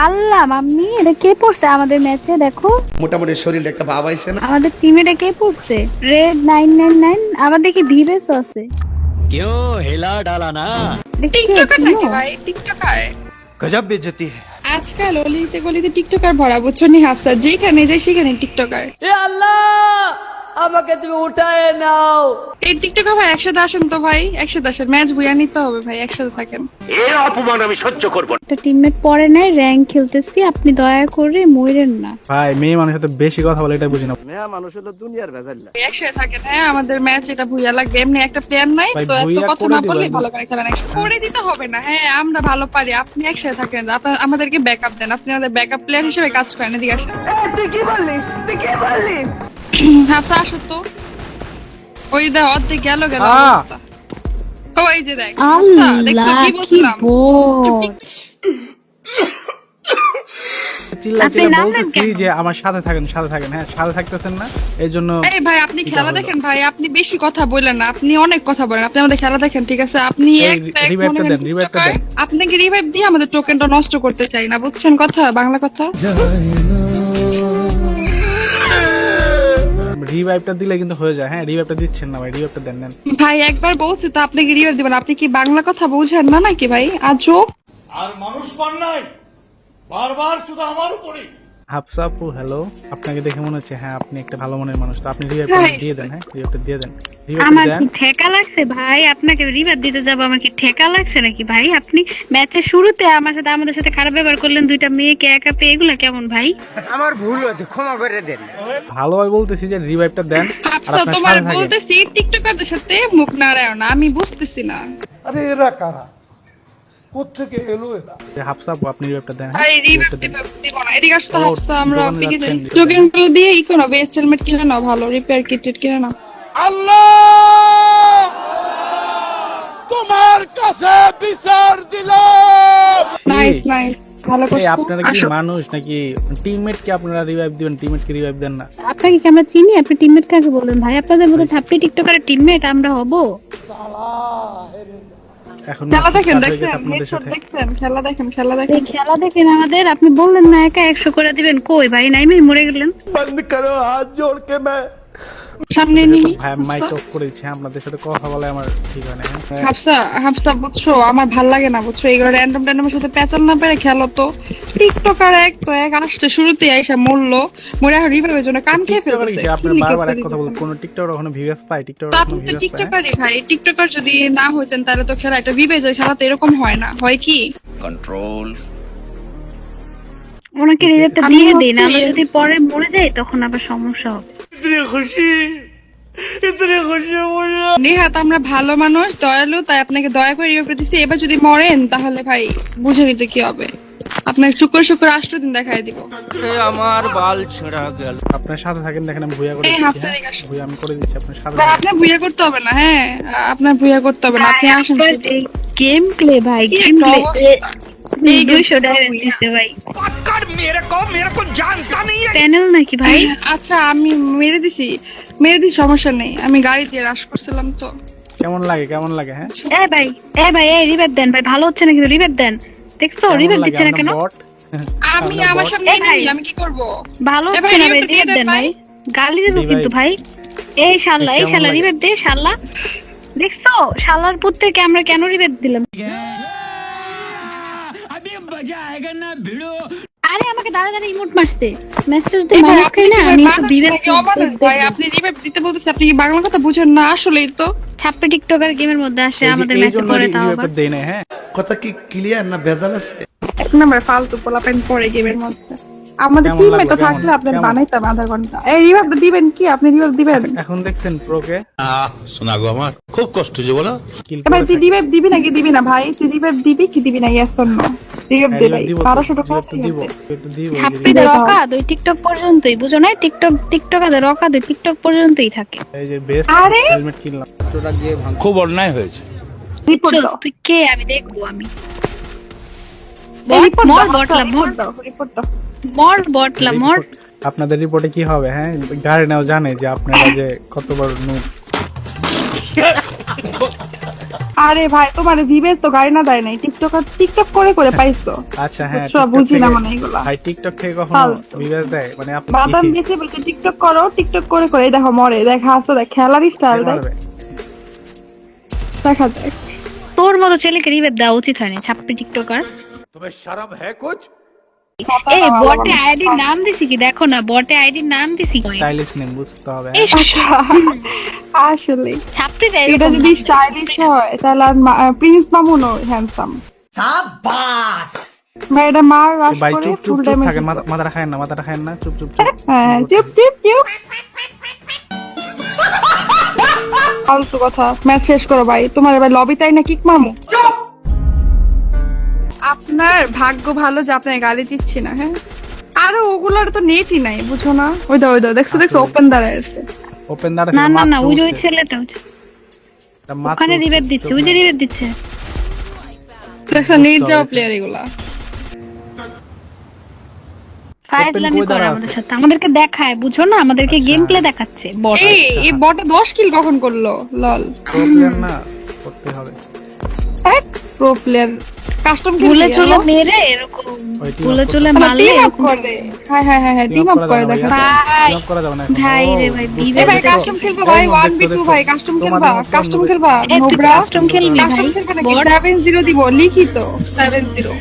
আল্লাহ mummy, এটা কে পড়ছে আমাদের ম্যাচে? দেখো মোটামুটি শরীরে একটা ভাব আইছে না? আমাদের টিমে এটা কে পড়ছে? রেড 999। আবার দেখি ভিভেস আছে। क्यों हिला डाला ना। এটা কে? টিকটকার চিনো? নাকি ভাই? টিকটকার गजब बेइज्जती है। আজকাল অলিতে গলিতে টিকটকার ভরা, বুঝছো নি হাফসা? যেখানে যায় সেখানে টিকটকার। আমাকে তুমি উঠায় নাও। এই টিকটকার ভাই একসাথে আসেন তো ভাই, একসাথে আসেন, ম্যাচ বুয়া নিতে হবে ভাই, একসাথে থাকেন। একটা টিমমেট পড়ে নাই, র্যাঙ্ক খেলতেছি, আপনি দয়া করে মইরেন না। ভাই মেয়ে মানুষের সাথে বেশি কথা বলে এটা বুঝি না। একসাথে থাকেন, হ্যাঁ আমাদের ম্যাচ এটা ভুইয়া লাগবে, এমনি একটা প্লেয়ার নাই ভাই, তো এত ভুইয়া কথা করে না দিবা বললে একদম। ভালো করে খেলেন একসাথে। করে দিতে হবে না, হ্যাঁ আমরা ভালো পারি, আপনি একসাথে থাকেন, আমাদেরকে ব্যাকআপ দেন, আপনি আমাদের ব্যাকআপ প্লেয়ার হিসেবে কাজ করেন, এদিকে আসেন। হাফসা আসো তো, ওই দেখ অর্ধেক গেল অবস্থা। ওই যে দেখ হাফসা, দেখছো আল্লাহ কি কি বলছিলাম? বল। চিল্লা আপনি চিল্লা নামলেন বলতেছি কেন? যে আমার সাথে থাকেন, সাথে থাকেন। হ্যাঁ সাথে থাকতেছেন না, এই জন্য এই ভাই আপনি এটা খেলা হলো। দেখেন ভাই, আপনি বেশি কথা বললেন না, আপনি অনেক কথা বলেন, আপনি আমাদের খেলা দেখেন ঠিক আছে? আপনি এই একটা এক revive টা মনে দেন, করেন revive টা টিকটকার, দেন। আপনাকে রিভাইভ দিয়ে আমাদের টোকেনটা নষ্ট করতে চাই না, বুঝছেন কথা, বাংলা কথা। রিভাইভটা দিলে কিন্তু হয়ে যায়। হ্যাঁ রিভাইভটা দিচ্ছেন না ভাই, রিভাইভটা দেন নেন। ভাই একবার বলছি তো আপনাকে রিভাইভ দিবেন, আপনি কি বাংলা কথা বুঝেন না নাকি ভাই? আজব। আর মানুষ পান নাই, বারবার শুধু আমার উপরেই। হাফসা আপু হ্যালো, আপনাকে দেখে মনে হচ্ছে হ্যাঁ আপনি একটা ভালো মনের মানুষ, তো আপনি রিভাইভটা Right. দিয়ে দেন। হ্যাঁ রিভাইভটা দিয়ে দেন, রিভাইভটা আমার দেন। কি ঠেকা লাগছে ভাই? আপনাকে রিভার দিতে যাবো, আমার কি ঠেকা লাগছে নাকি ভাই? আপনি ম্যাচের শুরুতে আমাদের সাথে খারাপ ব্যবহার করলেন, দুইটা মেয়েকে একা পেয়ে, এগুলা কেমন ভাই? আমার ভুল হয়েছে, ক্ষমা করে দেন। ভালোভাবে বলতেছি যে রিভাইভটা দেন আর আচ্ছা আপনার তোমার সাথে থাকেন। বলতেছি টিকটকারদের সাথে মুখ নাড়ায় না, আমি বুঝতেছি না। আরে এরা কারা, কোত্থেকে এলো এরা? যে হাফসা আপু আপনি রিভাইভটা দেন। আরে রিভাইভ রিভাইভটা দেন। দিব না, এদিকে আসো তো ও, হাফসা, আমরা দোকানে পিকে যাই। যাচ্ছেন, টোকেনগুলো দিয়ে ই করো, বেস্ট হেলমেট কিনে নাও, ভালো রিপেয়ার কিট কিনে নাও। আল্লাহ তোমার কাছে বিচার দিলাম। নাইস নাইস, ভালো এই করছো। আপনারা কি আসো। মানুষ নাকি? টিমমেট কে আপনারা রিভাইভ দিবেন, টিমমেট কে রিভাইভ দেন না? আপনাকে কি আমরা চিনি? আপনি টিমমেট কাকে বলেন ভাই? আপনাদের মতো ছাপড়ি টিকটকারের টিমমেট আমরা হব? এখন খেলা দেখেন, start হয়ে গেছে দেখছেন আপনাদের হেডশট সাথে। দেখছেন, খেলা দেখেন, খেলা এই দেখেন। খেলা দেখেন আমাদের, আপনি বললেন না একা 100 করে দিবেন, কই ভাই নাইমে মরে গেলেন। সামনে নিবি। ভাই আমি মাইক অফ করে দিচ্ছি, হ্যাঁ, আপনাদের সাথে কথা বলে আমার ঠিক হয় না। হ্যাঁ হাফসা হাফসা বুঝছো, আমার ভাল লাগে না বুঝছো, এগুলো র্যান্ডমের সাথে প্যাচাল না পেরে খেলো তো। টিকটকার এক তো এক আসছে শুরুতে আইসা মরলো, মরে এখন রিভাইভের জন্য কান খেয়ে টিকটকার ফেলতেছে। কি আপনারা বারবার এক কথা বলেন, কোন টিকটকার কখনো ভিউয়ার্স পায়? টিকটকার তো কখনো আপনি তো ভিউয়ার্স পায়? টিকটকারই ভাই, টিকটকার যদি না হইতেন তাহলে তো খেলা, একটা বিবেজের খেলা তো এরকম হয় না, হয় কি? कंट्रोल। ওনাকে রিজেক্টটা আমি দিয়ে হচ্ছে দিন, আমরা ইয়ে- যদি পরে মরে যাই তখন আবার সমস্যা হবে। নেহাত আমরা ভালো মানুষ, দয়ালু, তাই আপনাকে দয়া করে রিভাইভ দিচ্ছি। এবার যদি মরেন তাহলে ভাই বুঝে নিতে কি হবে, আপনাকে শুক্র শুক্র 8 দিন দেখাই দিব। আমার বাল ছেঁড়া গেল। আপনার সাথে থাকেন, দেখেন আমি ভুয়া করে এই দিচ্ছি। হাফসা হ্যাঁ রেখে আসো। ভুয়া আমি করে দিচ্ছি, আপনার সাথে ভাই থাকেন। আপনার ভুইয়া করতে হবে না, হ্যাঁ আপনার ভুইয়া করতে হবে না, আপনি আসেন শুধু। গেম প্লে ভাই, কি গেম একটা প্লে। অবস্থা। এই 200 ডায়মন্ড দিতে ভাই। मेरे को जानता नहीं है। প্যানেল নাকি ভাই? আচ্ছা আমি মেরে দিছি, সমস্যা নেই, আমি গাড়ি দিয়ে রাশ করছিলাম তো। কেমন লাগে, কেমন লাগে? হ্যাঁ এ ভাই এই রিভাইভ দেন ভাই, ভালো হচ্ছে না কিন্তু রিভাইভ দেন। দেখছো কেমন রিভাইভ লাগে? দিচ্ছে না আমরা কেন? বট। আমি আমরা আমার bot। সামনে এই ভাই। enemy, আমি কি করব? ভালো এ হচ্ছে ভাই, না ভাই, revive দিয়ে রিভাইভ দেন দেন ভাই। ভাই। গালি দেবো Revive। কিন্তু ভাই। এই শালা কেমন লাগে? রিভাইভ দে শালা। দেখছো শালার পুত্রকে আমরা কেন রিভাইভ দিলাম? अभी मजा आएगा ना भिड़ो। আরে আমাকে দাঁড়া ইমোট মারছে। মেসেজ এই দিয়ে ভাই, মারা আপনি খাই না, কি আমি মানুষ একটু বিবেক নাকি অমানুষ ভাই? আপনি রিভাইভ দিতে বলতেছে, আপনি কি বাংলা কথা বুঝেন না? আসলেই তো ছাপ্পে টিকটকার গেমের মধ্যে আসে, এই যে আমাদের এই ম্যাচে জন্য পড়ে তাও আবার। রিভাইভ দেই না। হ্যাঁ কথা কি ক্লিয়ার না ভেজাল আছে? এক নম্বর ফালতু পোলাপেন পড়ে গেমের মধ্যে। আমাদের কেমন টিমমেট তো লাগলো, থাকলে কেমন? আপনার কেমন? বানাইতাম আধা ঘন্টা। এই রিভাইভ দিবেন কি? আপনি রিভাইভ দিবেন? এখন দেখছেন প্রোকে শোনা গো আমার খুব কষ্ট যে বলো। কিল এ ভাই তুই রিভাইভ দিবি নাকি দিবি না ভাই? তুই রিভাইভ দিবি কি দিবি না? Yes or no? রিভাইভ দে ভাই, 1200 টাকা আছে। দিব, একটু দিব। ছাপ্রিদের রকা দুই টিকটক পর্যন্তই, বুঝো না? টিকটকাদের রকা দুই টিকটক পর্যন্তই থাকে। এই যে বেস্ট আরে! হেলমেট কিনলাম। খুব অন্যায় হয়েছে। রিপোর্ট দাও, তুই কে? আমি দেখবো আমি। রিপোর্ট মর দাও, বটলা মর, দাও, রিপোর্ট দাও। মর বটলা মর। আপনাদের রিপোর্টে কি হবে? হ্যাঁ গাড়ি নাও জানে যে আপনারা যে কত বড় নূপ। আরে ভাই তোমার ভিভেস তো গাড়ি না দেয় নাই, টিকটক করে করে পাইছো। আচ্ছা হ্যাঁ, বুঝছো, TikTok বুঝি না থেকে- মানে এগুলা। ভাই টিকটক থেকে কখনো ফালতু। ভিউয়ার্স দেয় মানে আপনি বাদাম বেঁচে বেঁচে টিকটক করো, টিকটক করে করে এই দেখো মরে, দেখা আসো, দেখ খেলার স্টাইল দেখ, দেখা দেখ। তোর মতো ছেলেকে রিবেট দেওয়া উচিত হয়নি, ছাপ্পি টিকটকার। এই বটে আইডির নাম দিছি কি দেখো না, বটে আইডির নাম দিছি কি? স্টাইলিশ নেম বুঝতে হবে। ইস, আসলে ছাপড়ি দেয় এটা এরকম যদি না। স্টাইলিশ হয় তাহলে আর প্রিন্স মামুনও হ্যান্ডসাম। সাবাস ভাই, এটা মার রাশ ভাই করে চুপ চুপ ফুল চুপ ড্যামেজ। থাকেন, মাথা খায়েন না, মাথা খায়েন না, চুপ চুপ চুপ। হ্যাঁ, চুপ চুপ চুপ। ফালতু কথা, ম্যাচ শেষ করো ভাই, তোমার এবার লবি তাই না কিক মামু। আপনার ভাগ্য ভালো যে আপনার গালি দিচ্ছি না। হ্যাঁ, আরো ওগুলার তো নেটই নাই, বুঝো না? ওই দাও দেখছো ওপেন দাঁড়ায় আছে। ওপেন দাঁড়া না না না, ওই যে ওই ছেলেটা ওখানে রিবেট দিচ্ছে, ওই যে রিবেট দিচ্ছে। দেখছো নেট যাওয়া প্লেয়ার এগুলা। ফাইজলামি কই করে দাঁড়া আমাদের আছে? সাথে, আমাদেরকে দেখায়, বুঝো না, আমাদেরকে গেম প্লে দেখাচ্ছে বট। এই বটে 10 কিল কখন করলো? লল, প্রবলেম না, করতে হবে। প্রো প্লেয়ার কাস্টম খেলে ভুলে চলে মেরে এরকম, ওই team ভুলে up চলে টিম মারলে আপ এরকম। করে। হ্যাঁ টিম আপ করে দেখা যায়। ভাই জব করা যাবে না এখন। ভাই ও, রে ভাই, বুঝতে বিবে এ ভাই পেরেছো? কাস্টম খেলবা ভাই, এই 1v2 দেখছো, ভাই, কাস্টম খেলবা, তোমাদের মতো কাস্টম বন্ধু- খেলবা, একটু নোবরা কাস্টম খেলবি ভাই, কাস্টম খেলবা নাকি? বট 7-0 দিব, লিখিত 7-0।